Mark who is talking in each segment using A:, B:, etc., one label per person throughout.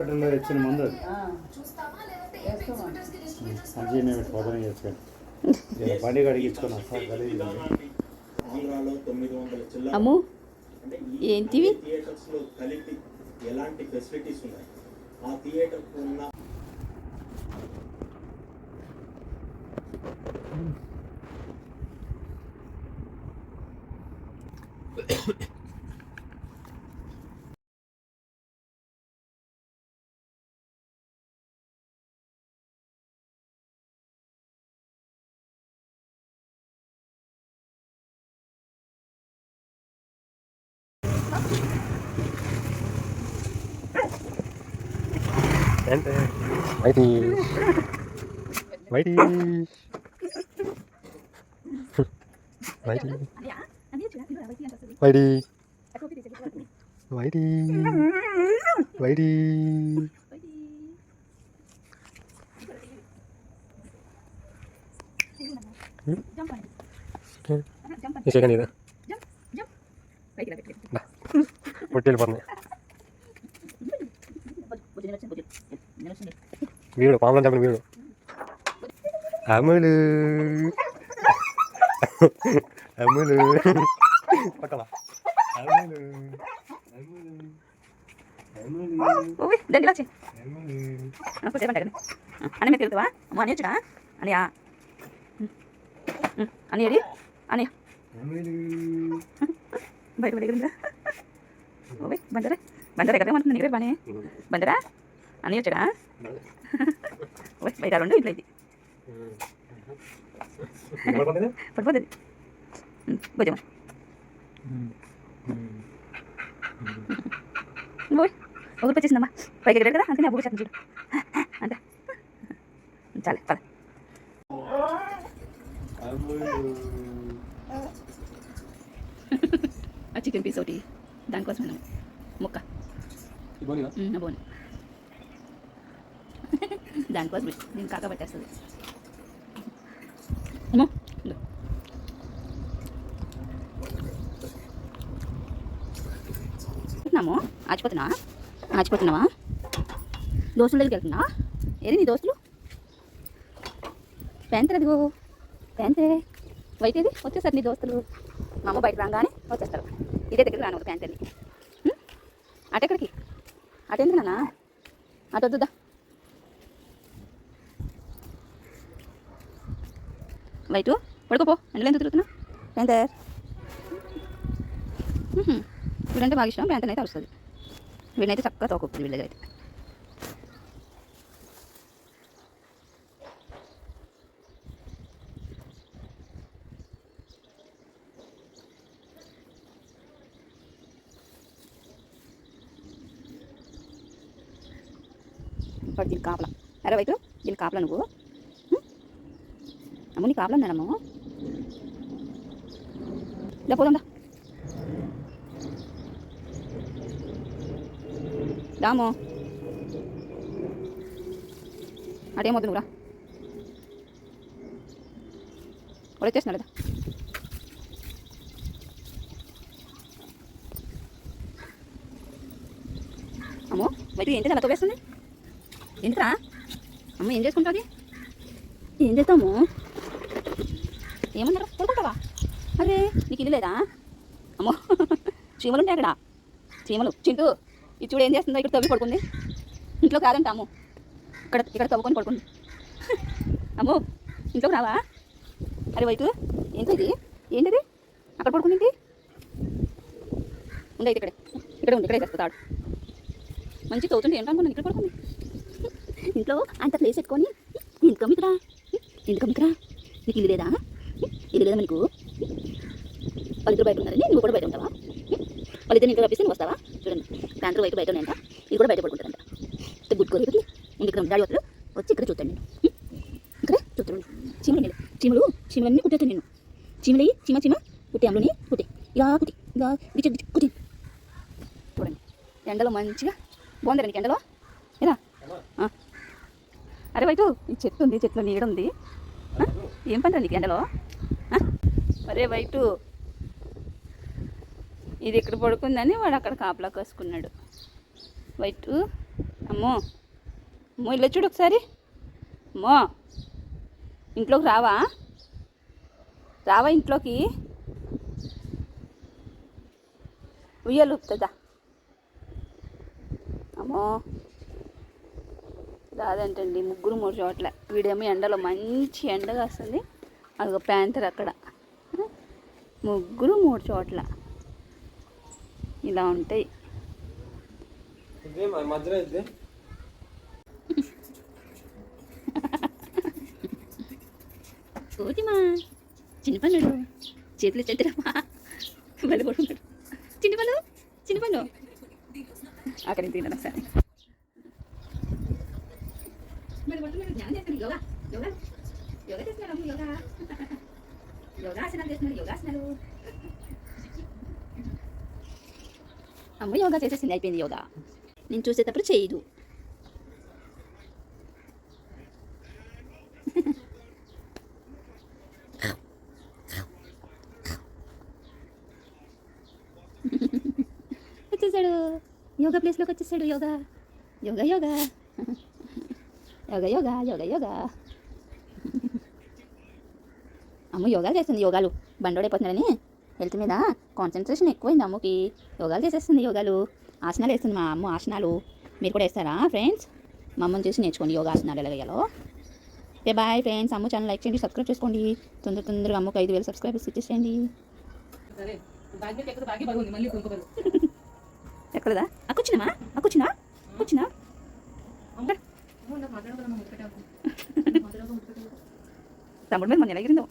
A: ఇచ్చిన మందు మంచిగానే పొద్దున చేసుకోండి బండి కడిగించుకొని వస్తా గలీజ్
B: అమ్ము ఏంటివి
C: థియేటర్స్ లో కలిపి ఎలాంటి ఫెసిలిటీస్ ఉన్నాయి ఆ థియేటర్ ఉన్న
A: ఏంటి YT YT YT YT YT YT second ఇది పొట్టెళ్ళిపోతున్నాయి వీడు పాములని చెప్పిన వీడు అమ్ములు అమ్ములు పక్కన అమ్ములు
B: అని మీరు తెలుగుతావా అమ్మ అని వచ్చుడా అనియా అని అడి అని బయట పడి బందరా బందరా కదా ఉంటుంది నీకు పని బందరా అని వచ్చుడా బయట రెండు ఇంట్లో ఇది పడిపోతుంది భుజం పోయి ఒకటి వచ్చేసిందమ్మా పైకి ఎగరాడు కదా అందుకని అబ్బు చూడు అంతే చాలే పద ఆ చికెన్ పీస్ ఒకటి దానికోసం ముక్క బోన్ దానికోసం నేను కాక పట్టేస్తుంది ఏమో తిన్నాము ఆచిపోతున్నావా దోస్తుల దగ్గరికి వెళ్తున్నావా ఏది నీ దోస్తులు ప్యాంతే అదిగో ప్యాంతే వైట్ ఏది వచ్చేసారు నీ దోస్తులు మా అమ్మ బయట రాగానే వచ్చేస్తారు ఇదే దగ్గర రాను ప్యాంతని అటెక్కడికి అటెందుకు నాన్న అటు వద్దుదా వైటు పడుకోపో ఎండలో ఎందుకు తిరుగుతున్నా ప్యాంతర్ వీడంటే బాగా ఇష్టం ప్యాంతన్ అయితే వస్తుంది వీడనైతే చక్కగా తోకొస్తుంది వీళ్ళ దగ్గర అయితే ఇప్పుడు దీని కాపలా అరే వైటు దీని కాపలా నువ్వు అమ్మ నీ కాపలా ఉన్నాడమ్మ ఇలా పోదా రాము అటేమొద్దు నువ్వురా వాడు వచ్చేస్తున్నాడు కదా అమ్మో బయట ఏంటి అలా తోవేస్తుంది ఎందుకురా అమ్మ ఏం చేసుకుంటుంది ఏం చేస్తాము ఏమన్నారా పడుకుంటావా అరే నీకు ఇల్లు లేదా అమ్మో చీమలు ఉంటాయి అక్కడ చీమలు చింటూ ఇది చూడు ఏం చేస్తుందో ఇక్కడ తవ్వి పడుకుంది ఇంట్లో కాదంటాము ఇక్కడ తవ్వుకొని పడుకుంది అమ్మో ఇంట్లోకి రావా అరే వైటు ఏంటిది ఏంటిది అక్కడ పడుకుంది ఉండే ఇక్కడ ఉంది ఇక్కడే చేస్తాడు మంచి తవ్వుతుంటే ఏంటనుకున్నాను ఇక్కడ పడుకుంది ఇంట్లో అంత ప్లేస్ పెట్టుకొని ఎందుకమ్మికరా నీకు ఇల్లు లేదా నీకు వాళ్ళిద్దరు బయట ఉన్నారని నువ్వు కూడా బయట ఉంటావా వాళ్ళిద్దరు ఇంట్లో పంపిస్తే నువ్వు వస్తావా చూడండి సాయంత్రం బయట బయట ఉన్నాయంట ఇది కూడా బయట పడుకుంటారంట గుడ్కోరు ఇక్కడ ఉండి ఇక్కడ డాడీ వస్తారు వచ్చి ఇక్కడ చూస్తాను నేను ఇక్కడే చూస్తాను చీమలన్నీ కుట్టేస్తాను నేను చీమ కుట్టే అమ్మలోని కుట్టే ఇలా కుట్టి చూడండి ఎండలో మంచిగా బాగుంది నీకు ఎండలో ఏదా అరే వైటు ఈ చెట్టు ఉంది చెట్లు నీడ ఉంది ఏం పని నీకు ఎండలో అరే వైటు ఇది ఇక్కడ పడుకుందని వాడు అక్కడ కాపలా కోసుకున్నాడు వైటు అమ్మో అమ్మో ఇల్లు చూడు ఒకసారి. అమ్మో ఇంట్లోకి రావా రావా ఇంట్లోకి? ఉయ్యాలు ఊపుతుందా? అమ్మో రాదంటండి. ముగ్గురు మూడు చోట్ల. వీడేమో ఎండలో మంచి ఎండగా వస్తుంది. అదిగో ప్యాంతర్ అక్కడ. ముగ్గురు మూడు చోట్ల ఇలా ఉంటాయి.
A: మధ్యలో ఇద్దే
B: కోతిమా చిన్నపన్నుడు చేతులు చెట్టురమ్మా బలి కొడుతున్నాడు. చిన్నపన్ను చిన్నపన్ను అక్కడ తిన్నాను ఒకసారి. బలి కొడుతున్నాడు. ధ్యానం చేస్తున్నాడు. యోగా యోగా యోగా చేస్తున్నాడు. యోగా యోగాసనాలు చేస్తున్నాడు. యోగాసనాలు. అమ్మ యోగా చేసేసింది. అయిపోయింది యోగా. నేను చూసేటప్పుడు చేయదు. వచ్చేసాడు. యోగా ప్లేస్లోకి వచ్చేసాడు. యోగా యోగా యోగా యోగా యోగా యోగా యోగా. అమ్మ యోగాలు చేస్తుంది. యోగాలు బండోడైపోతున్నాడని హెల్త్ మీద కాన్సన్ట్రేషన్ ఎక్కువైంది అమ్మకి. యోగాలు చేసేస్తుంది. యోగాలు ఆసనాలు వేస్తుంది మా అమ్మ. ఆసనాలు మీరు కూడా వేస్తారా ఫ్రెండ్స్? మా అమ్మని చూసి నేర్చుకోండి యోగాసనాలు ఎలా వేయాలో. Okay bye friends. అమ్మ ఛానల్ లైక్ చేయండి, సబ్స్క్రైబ్ చేసుకోండి. తొందరగా అమ్మకి 5,000 సబ్స్క్రైబర్స్ ఇచ్చేసేయండి. ఎక్కడదా అక్కొచ్చినామా? అక్కొచ్చినా కూర్చున్నా. తమ్ముడు మీద మన ఎలాగిరిందో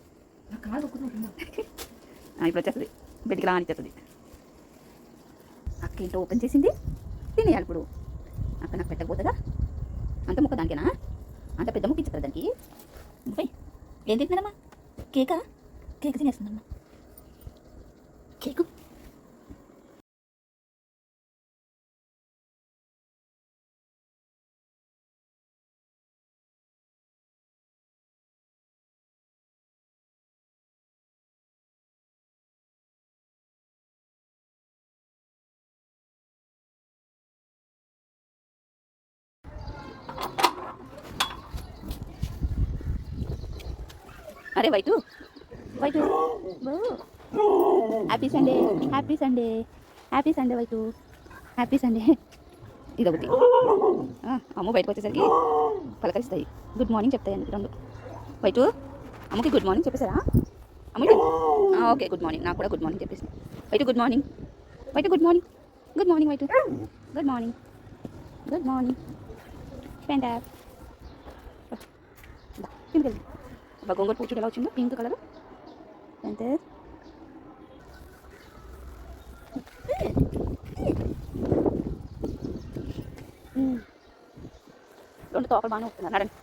B: ఇప్పుడు వచ్చేస్తుంది. బెడ్కి రా అని చెప్తుంది. అక్క ఏంటో ఓపెన్ చేసింది. తినేయాలి ఇప్పుడు. అక్క నాకు పెట్టకపోతుందా? అంత ముక్క దానికేనా? అంత పెద్ద ముక్క ఇచ్చేస్తుంది దానికి. పోయి ఏం తింటున్నారమ్మా? కేకా? కేక్ తినేస్తుందమ్మా. కేకు అరే white white happy Sunday. Happy Sunday. Happy Sunday white. Happy Sunday. ఇదొకటి. అమ్మ బయటకు వచ్చేసరికి పలకరిస్తాయి. గుడ్ మార్నింగ్ చెప్తాయి రెండు. వైటు అమ్మకి గుడ్ మార్నింగ్ చెప్పేసారా? అమ్మకి ఓకే గుడ్ మార్నింగ్. నాకు కూడా గుడ్ మార్నింగ్ చెప్పేసి. వైటు గుడ్ మార్నింగ్. వైటు గుడ్ మార్నింగ్. గుడ్ మార్నింగ్ వైటు. Good morning. Good morning. పెండా కిందకి వెళ్ళి గోంగూర పూచుడు ఎలా వచ్చిందో పింక్ కలర్. అంతే రెండు తోకలు బాగానే వస్తున్నాయి. నడండి.